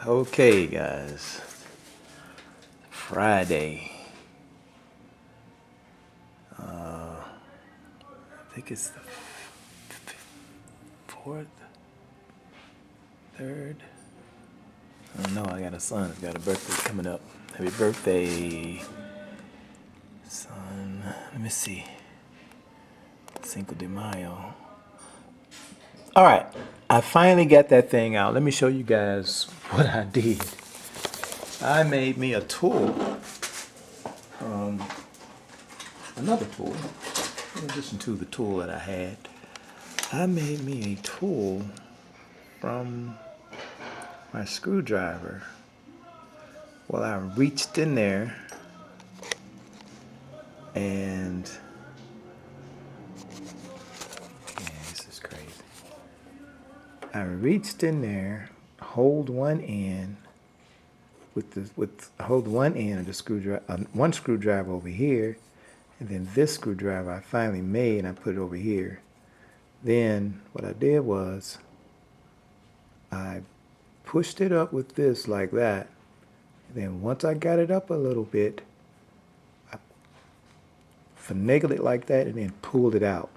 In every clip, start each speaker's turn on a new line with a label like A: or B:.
A: Okay, guys. Friday. I think it's the fourth, third. I don't know. I got a son who's got a birthday coming up. Happy birthday, son. Let me see. Cinco de Mayo. All right. I finally got that thing out. Let me show you guys what I did. I made me a tool. Another tool. In addition to the tool that I had, I made me a tool from my screwdriver. Well, I reached in there and this is crazy. I reached in there, hold one end hold one end of the screwdriver, one screwdriver over here, and then this screwdriver I finally made and I put it over here. Then what I did was I pushed it up with this like that. And then once I got it up a little bit, I finagled it like that and then pulled it out.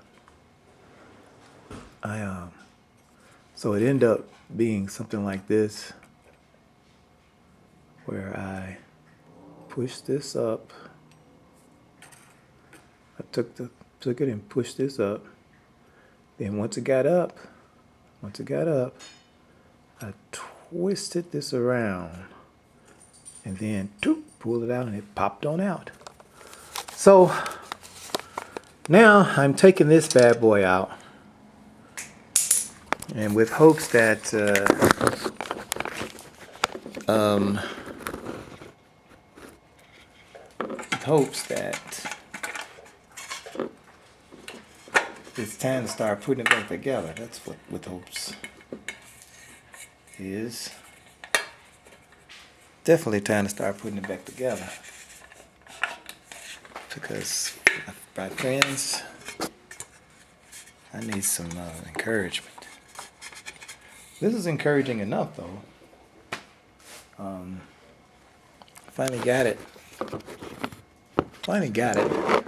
A: So it ended up being something like this, where I pushed this up. I took it and pushed this up. Then once it got up, I twisted this around and then pulled it out and it popped on out. So now I'm taking this bad boy out, and with hopes that it's time to start putting it back together. That's what with hopes is. Definitely time to start putting it back together. Because, my friends, I need some encouragement. This is encouraging enough, though. Finally got it. Out.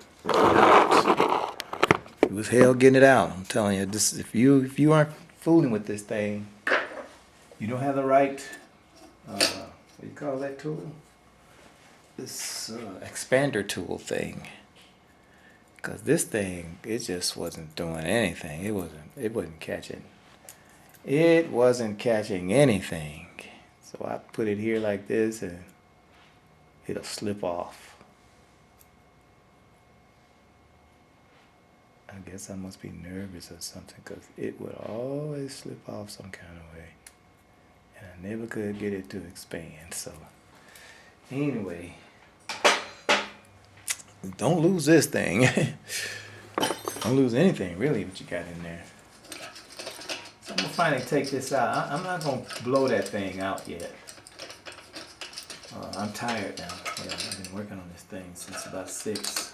A: It was hell getting it out. I'm telling you, this if you aren't fooling with this thing, you don't have the right. What do you call that tool? This expander tool thing. Because this thing, it just wasn't doing anything. It wasn't catching. It wasn't catching anything. So I put it here like this and it'll slip off. I guess I must be nervous or something, because it would always slip off some kind of way. And I never could get it to expand. So anyway, don't lose this thing. Don't lose anything really what you got in there. So I'm gonna finally take this out. I'm not gonna blow that thing out yet. I'm tired now. Yeah, I've been working on this thing since about 6.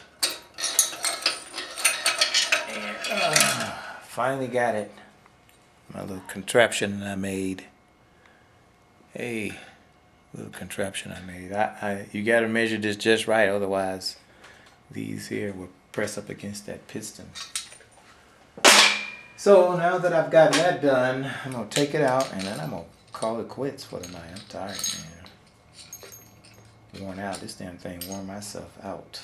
A: And finally got it. My little contraption that I made. Hey, little contraption I made. You gotta measure this just right, otherwise these here will press up against that piston. So now that I've gotten that done, I'm gonna take it out and then I'm gonna call it quits for the night. I'm tired, man. Worn out. This damn thing wore myself out.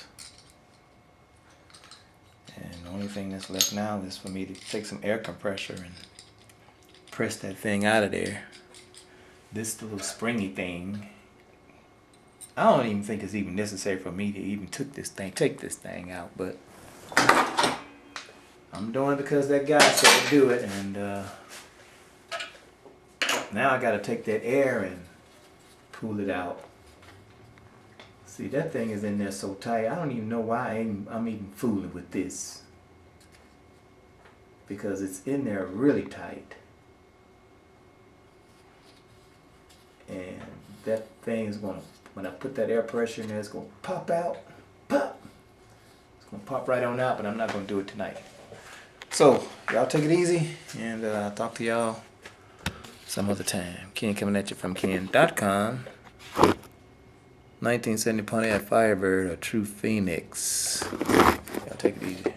A: And the only thing that's left now is for me to take some air compressor and press that thing out of there. This little springy thing, I don't even think it's even necessary for me to even take this thing out, but I'm doing it because that guy said do it, and now I gotta take that air and pull it out. See, that thing is in there so tight, I don't even know why I'm even fooling with this. Because it's in there really tight. And that thing is gonna, when I put that air pressure in there, it's gonna pop out. Pop! It's gonna pop right on out, but I'm not gonna do it tonight. So, y'all take it easy, and I'll talk to y'all some other time. Ken coming at you from Ken.com. 1970 Pontiac Firebird, a true phoenix. Y'all take it easy.